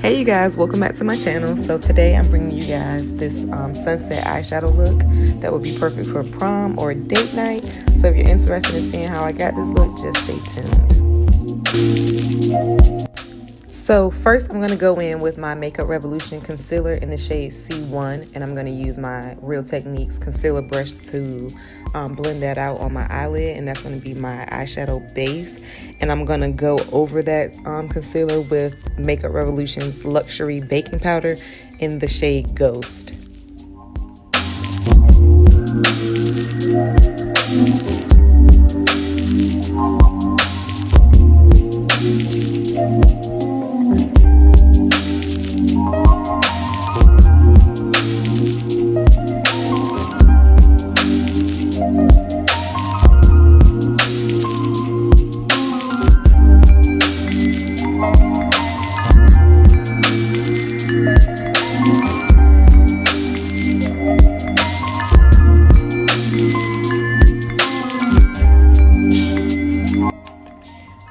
Hey you guys, welcome back to my channel. So today I'm bringing you guys this sunset eyeshadow look that would be perfect for prom or date night. So if you're interested in seeing how I got this look, just stay tuned. So first I'm going to go in with my Makeup Revolution concealer in the shade C1, and I'm going to use my Real Techniques concealer brush to blend that out on my eyelid, and that's going to be my eyeshadow base. And I'm going to go over that concealer with Makeup Revolution's Luxury Baking Powder in the shade Ghost.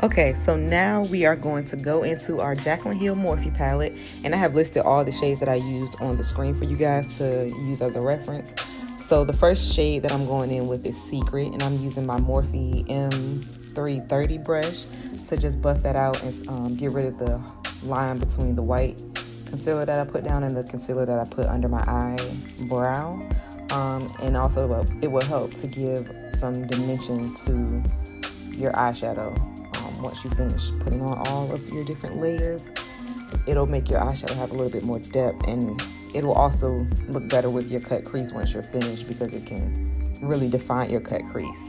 Okay, so now we are going to go into our Jaclyn Hill Morphe palette, and I have listed all the shades that I used on the screen for you guys to use as a reference. So the first shade that I'm going in with is Secret, and I'm using my Morphe M330 brush to just buff that out and get rid of the line between the white concealer that I put down and the concealer that I put under my eyebrow. And also it will help to give some dimension to your eyeshadow. Once you finish putting on all of your different layers, it'll make your eyeshadow have a little bit more depth, and it will also look better with your cut crease once you're finished because it can really define your cut crease.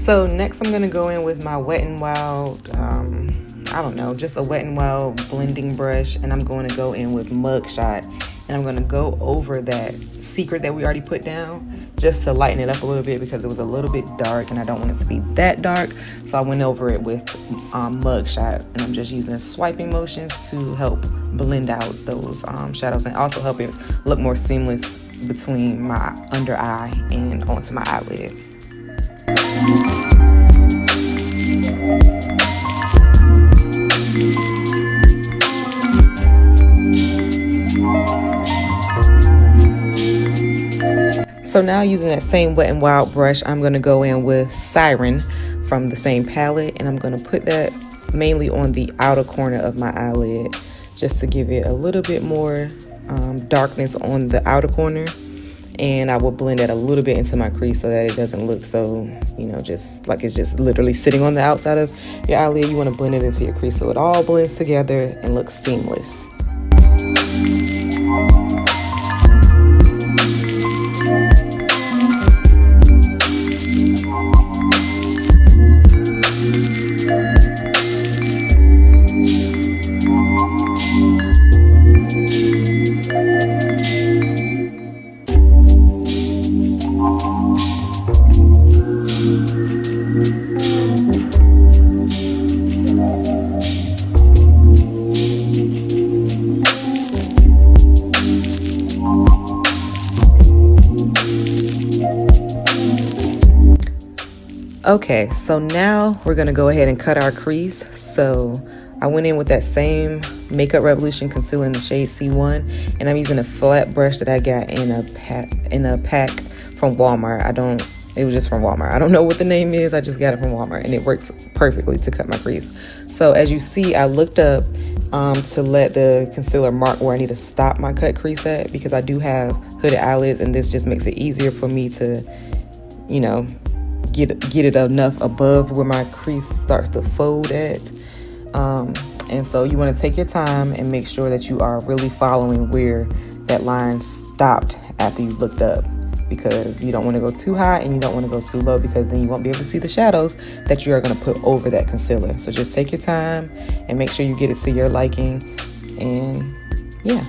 So next I'm going to go in with my Wet n Wild, I don't know, just a Wet n Wild blending brush, and I'm going to go in with Mugshot, and I'm going to go over that Secret that we already put down just to lighten it up a little bit because it was a little bit dark and I don't want it to be that dark. So I went over it with Mugshot, and I'm just using swiping motions to help blend out those shadows and also help it look more seamless between my under eye and onto my eyelid. So now using that same Wet n Wild brush, I'm going to go in with Siren from the same palette, and I'm going to put that mainly on the outer corner of my eyelid just to give it a little bit more darkness on the outer corner. And I will blend that a little bit into my crease so that it doesn't look so, you know, just like it's just literally sitting on the outside of your eyelid. You want to blend it into your crease so it all blends together and looks seamless. Okay, so now we're gonna go ahead and cut our crease. So I went in with that same Makeup Revolution concealer in the shade C1, and I'm using a flat brush that I got in a pack from Walmart. It was just from Walmart. I don't know what the name is. I just got it from Walmart, and it works perfectly to cut my crease. So as you see, I looked up to let the concealer mark where I need to stop my cut crease at, because I do have hooded eyelids, and this just makes it easier for me to, you know, get it enough above where my crease starts to fold at. And so you want to take your time and make sure that you are really following where that line stopped after you looked up, because you don't want to go too high and you don't want to go too low, because then you won't be able to see the shadows that you are going to put over that concealer. So just take your time and make sure you get it to your liking, and yeah.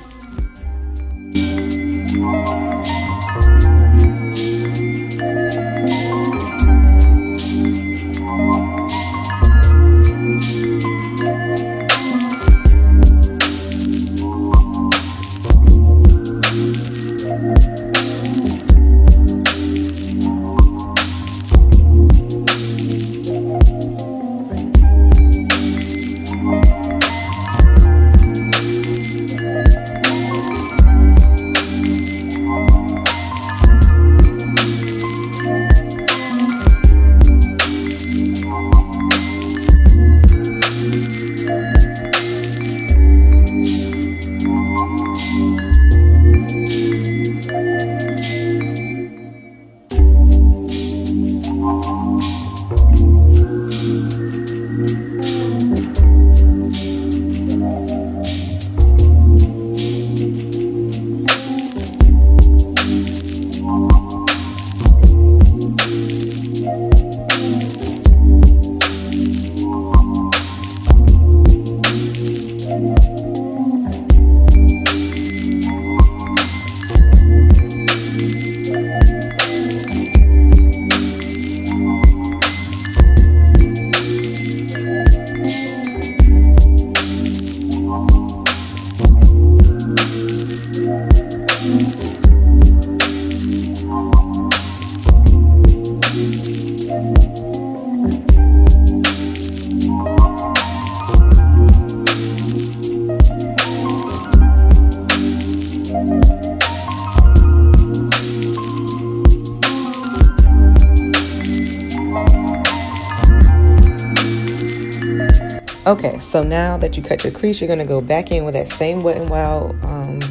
Okay, so now that you cut your crease, you're going to go back in with that same Wet n Wild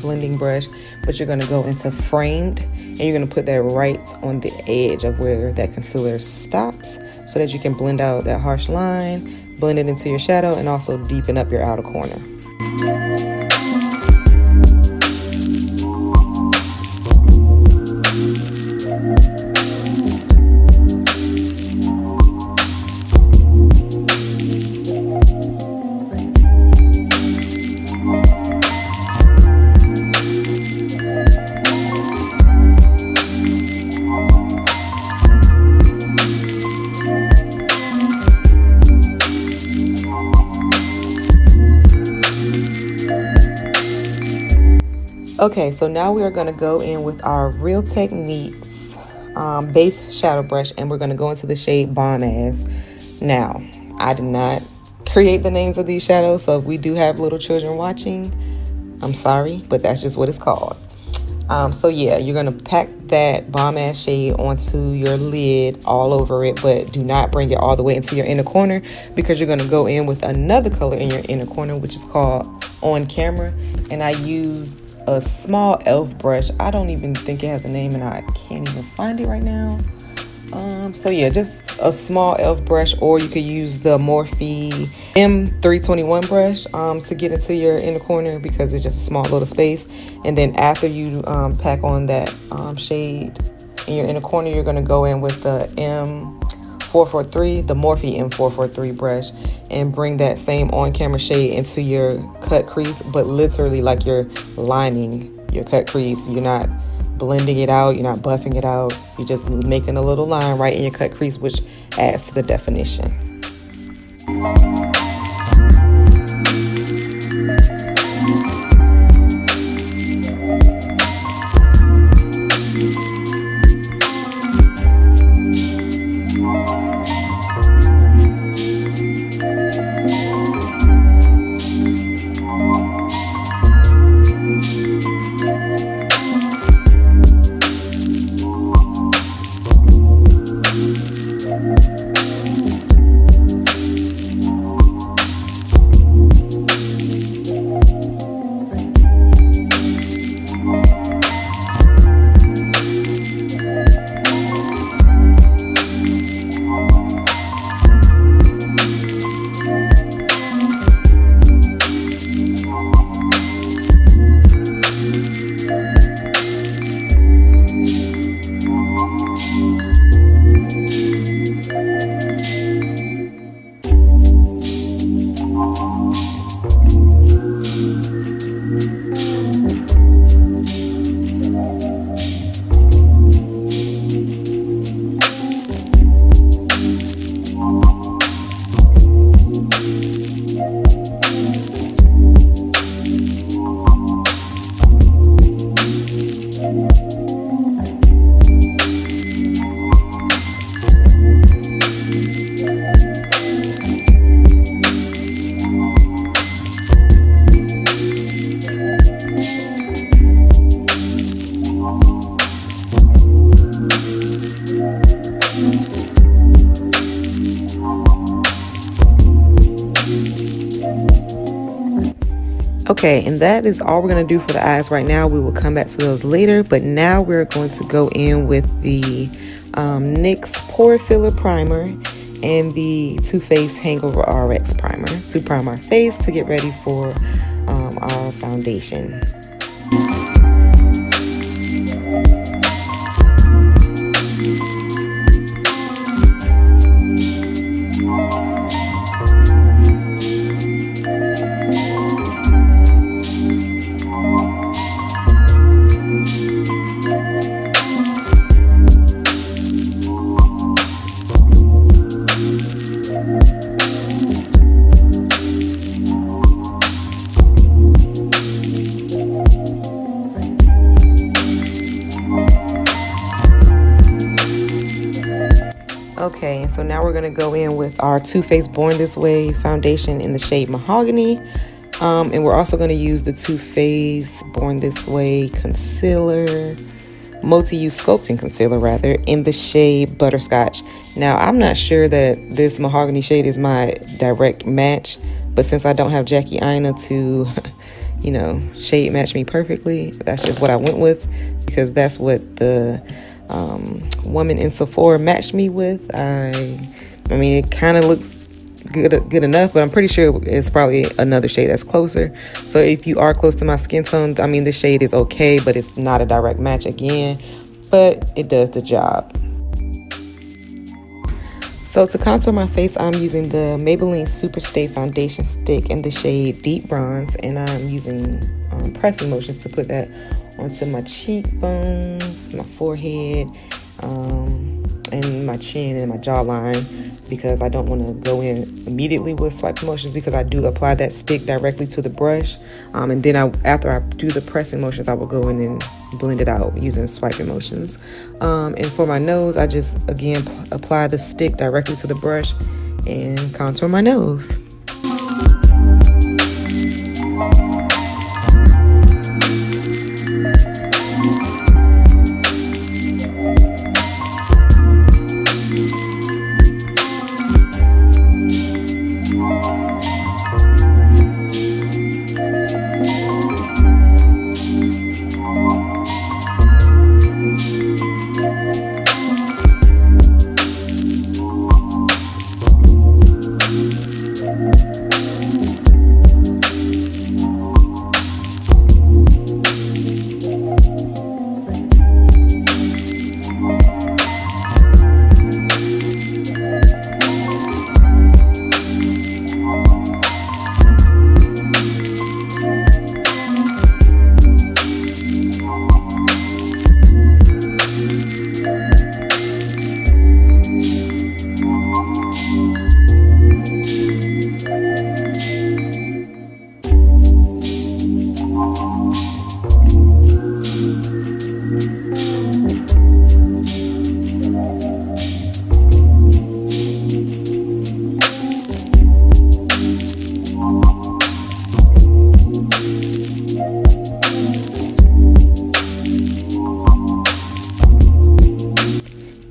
blending brush, but you're going to go into Framed, and you're going to put that right on the edge of where that concealer stops, so that you can blend out that harsh line, blend it into your shadow, and also deepen up your outer corner. Okay, so now we are going to go in with our Real Techniques base shadow brush, and we're going to go into the shade Bomb Ass. Now, I did not create the names of these shadows, so if we do have little children watching, I'm sorry, but that's just what it's called. So yeah, you're going to pack that Bomb Ass shade onto your lid all over it, but do not bring it all the way into your inner corner, because you're going to go in with another color in your inner corner, which is called On Camera, and I used a small elf brush. I don't even think it has a name, and I can't even find it right now. So yeah, just a small elf brush, or you could use the Morphe M321 brush to get into your inner corner, because it's just a small little space. And then after you pack on that shade in your inner corner, you're going to go in with the M443, the Morphe M443 brush, and bring that same On Camera shade into your cut crease, but literally like you're lining your cut crease. You're not blending it out, you're not buffing it out, you're just making a little line right in your cut crease, which adds to the definition. Okay, and that is all we're going to do for the eyes right now. We will come back to those later, but now we're going to go in with the NYX Pore Filler Primer and the Too Faced Hangover RX Primer to prime our face to get ready for our foundation. Okay, so now we're going to go in with our Too Faced Born This Way foundation in the shade Mahogany. And we're also going to use the Too Faced Born This Way concealer, multi-use sculpting concealer rather, in the shade Butterscotch. Now, I'm not sure that this Mahogany shade is my direct match, but since I don't have Jackie Aina to, you know, shade match me perfectly, that's just what I went with, because that's what the woman in Sephora matched me with. I mean, it kind of looks good enough, but I'm pretty sure it's probably another shade that's closer. So if you are close to my skin tone, I mean, this shade is okay, but it's not a direct match again, but it does the job. So to contour my face, I'm using the Maybelline Super Stay Foundation Stick in the shade Deep Bronze, and I'm using pressing motions to put that onto my cheekbones, my forehead, and my chin and my jawline, because I don't want to go in immediately with swipe motions, because I do apply that stick directly to the brush, and then after I do the pressing motions, I will go in and blend it out using swiping motions. And for my nose, I just again apply the stick directly to the brush and contour my nose.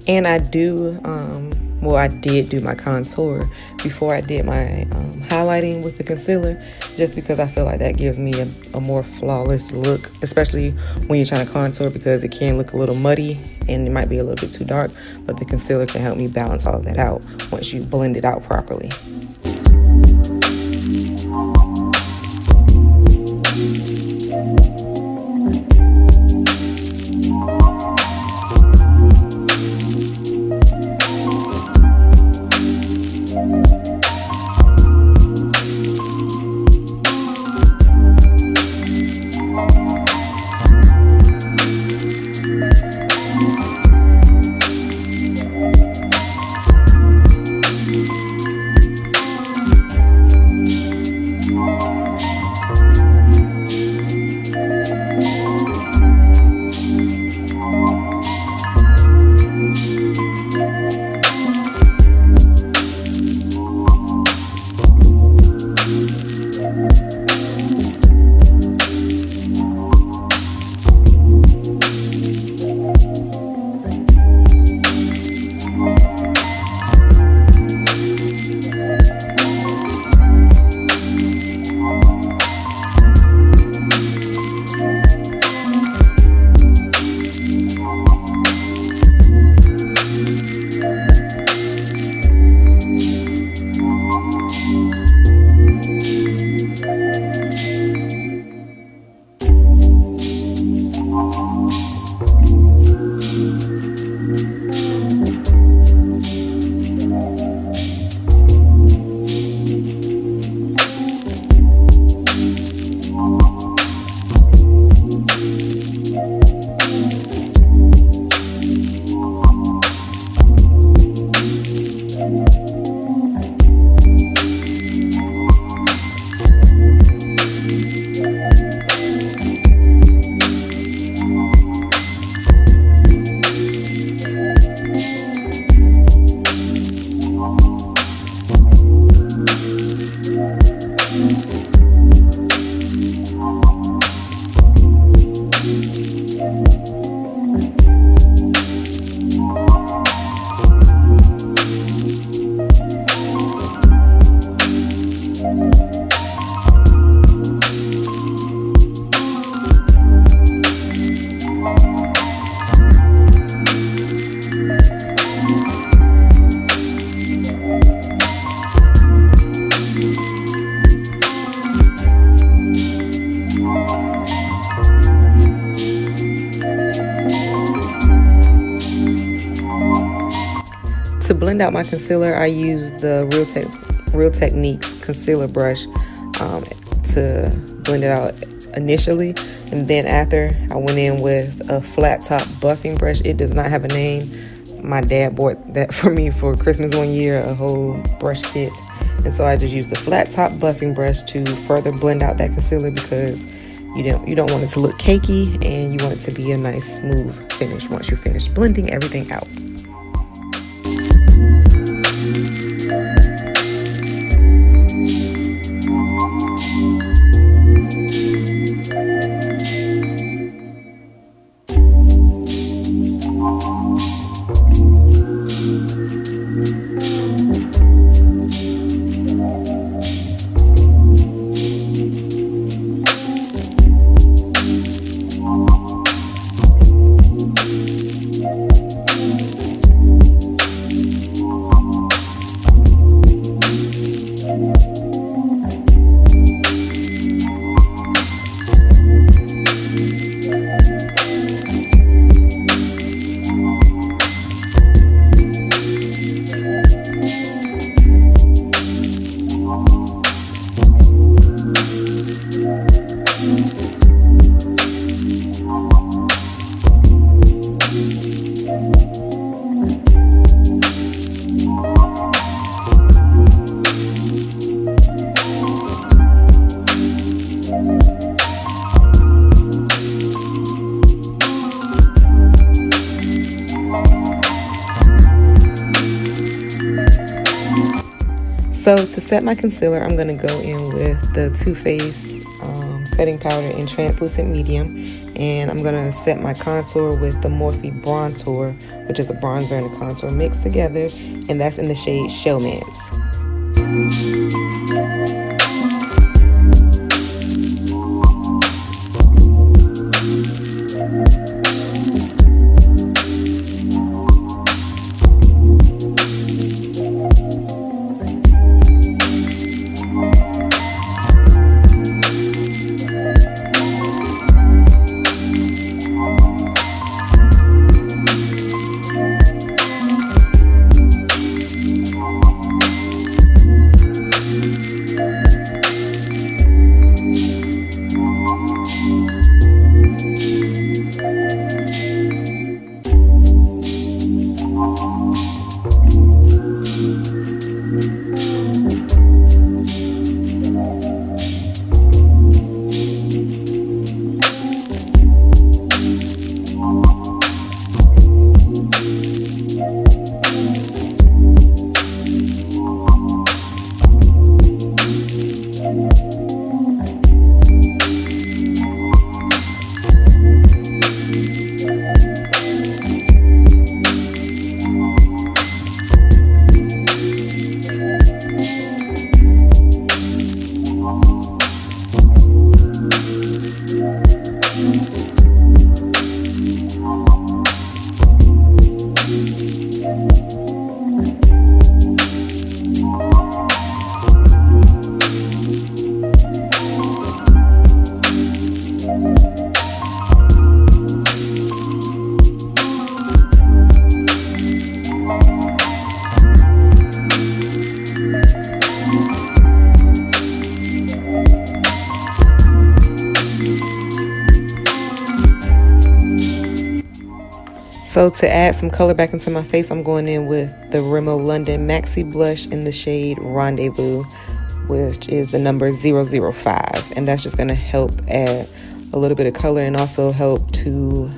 And I did do my contour before I did my highlighting with the concealer, just because I feel like that gives me a more flawless look, especially when you're trying to contour, because it can look a little muddy and it might be a little bit too dark, but the concealer can help me balance all of that out once you blend it out properly. To blend out my concealer, I used the Real Techniques concealer brush to blend it out initially, and then after I went in with a flat top buffing brush. It does not have a name. My dad bought that for me for Christmas one year, a whole brush kit, and so I just used the flat top buffing brush to further blend out that concealer, because you don't want it to look cakey, and you want it to be a nice smooth finish once you finish blending everything out. So to set my concealer, I'm going to go in with the Too Faced setting powder in translucent medium, and I'm going to set my contour with the Morphe Bronzer, which is a bronzer and a contour mixed together, and that's in the shade Showmance. So to add some color back into my face, I'm going in with the Rimmel London Maxi Blush in the shade Rendezvous, which is the number 005. And that's just going to help add a little bit of color and also help to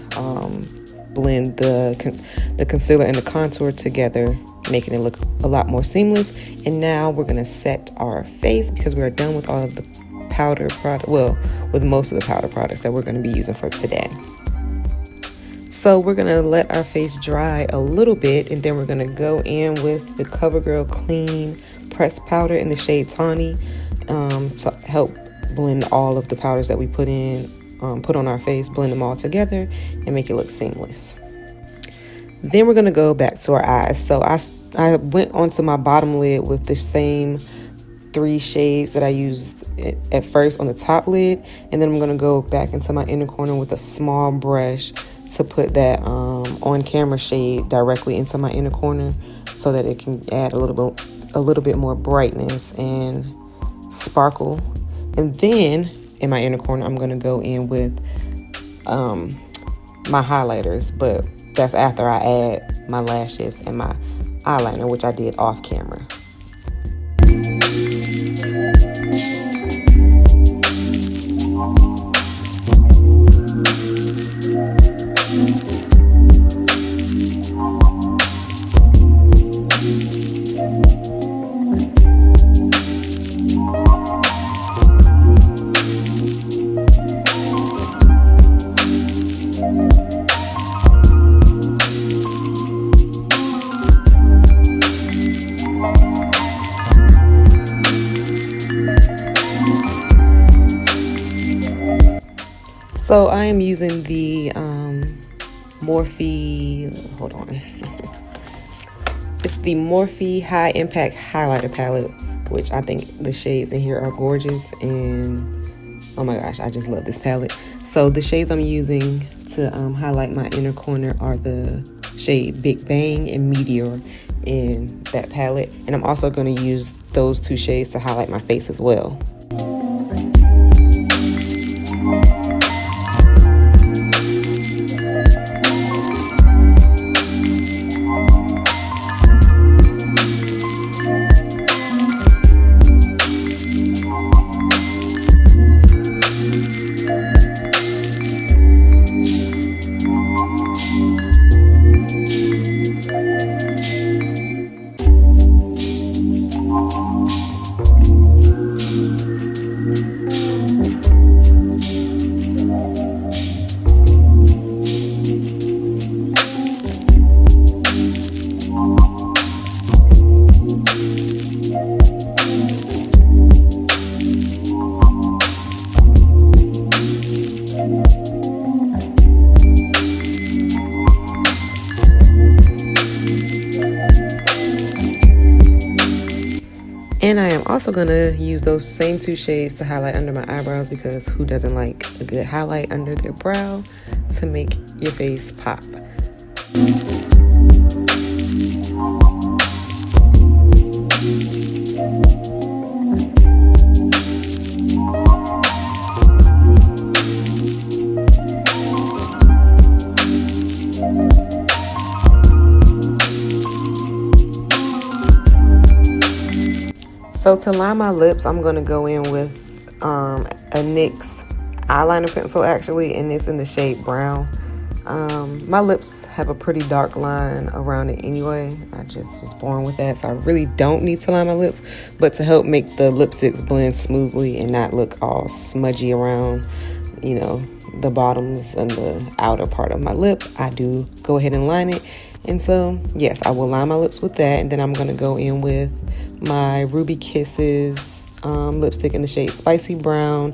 blend the concealer and the contour together, making it look a lot more seamless. And now we're going to set our face, because we are done with all of the powder product, well, with most of the powder products that we're going to be using for today. So we're going to let our face dry a little bit, and then we're going to go in with the CoverGirl Clean Pressed Powder in the shade Tawny to help blend all of the powders that we put on our face, blend them all together and make it look seamless. Then we're going to go back to our eyes. So I went onto my bottom lid with the same 3 shades that I used at first on the top lid, and then I'm going to go back into my inner corner with a small brush to put that on camera shade directly into my inner corner so that it can add a little bit more brightness and sparkle. And then in my inner corner, I'm going to go in with my highlighters, but that's after I add my lashes and my eyeliner, which I did off camera. So I am using the Morphe, hold on. It's the Morphe High Impact Highlighter Palette, which I think the shades in here are gorgeous, and oh my gosh, I just love this palette. So the shades I'm using to highlight my inner corner are the shade Big Bang and Meteor in that palette, and I'm also going to use those two shades to highlight my face as well. And I am also going to use those same two shades to highlight under my eyebrows, because who doesn't like a good highlight under their brow to make your face pop? So to line my lips, I'm going to go in with a NYX eyeliner pencil, actually, and it's in the shade brown. My lips have a pretty dark line around it anyway. I just was born with that, so I really don't need to line my lips. But to help make the lipsticks blend smoothly and not look all smudgy around, you know, the bottoms and the outer part of my lip, I do go ahead and line it. And so, yes, I will line my lips with that, and then I'm going to go in with my Ruby Kisses lipstick in the shade Spicy Brown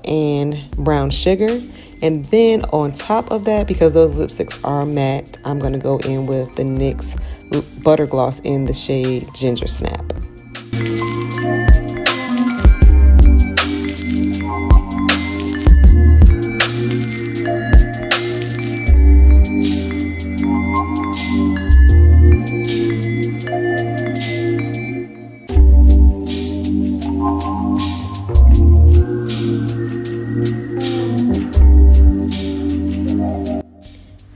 and Brown Sugar. And then on top of that, because those lipsticks are matte, I'm going to go in with the NYX Butter Gloss in the shade Ginger Snap.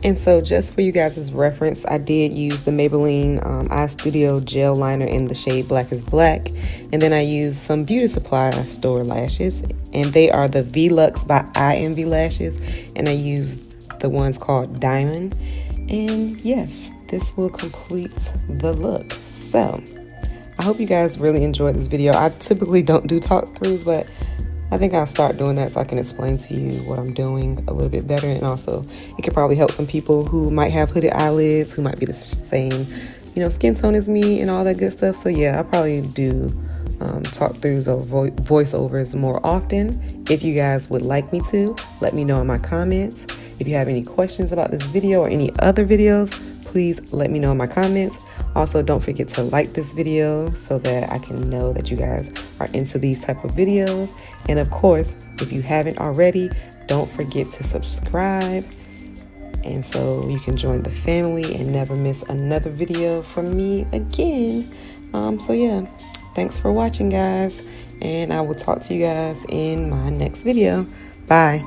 And so just for you guys' reference, I did use the Maybelline Eye Studio Gel Liner in the shade Black is Black. And then I used some Beauty Supply store lashes, and they are the V-Lux by INV Lashes. And I used the ones called Diamond. And yes, this will complete the look. So I hope you guys really enjoyed this video. I typically don't do talk throughs, but I think I'll start doing that so I can explain to you what I'm doing a little bit better. And also, it could probably help some people who might have hooded eyelids, who might be the same, you know, skin tone as me and all that good stuff. So yeah, I'll probably do talk throughs or voiceovers more often. If you guys would like me to, let me know in my comments. If you have any questions about this video or any other videos, please let me know in my comments. Also, don't forget to like this video so that I can know that you guys are into these type of videos. And of course, if you haven't already, don't forget to subscribe. and so you can join the family and never miss another video from me again. So yeah, thanks for watching, guys, and I will talk to you guys in my next video. Bye.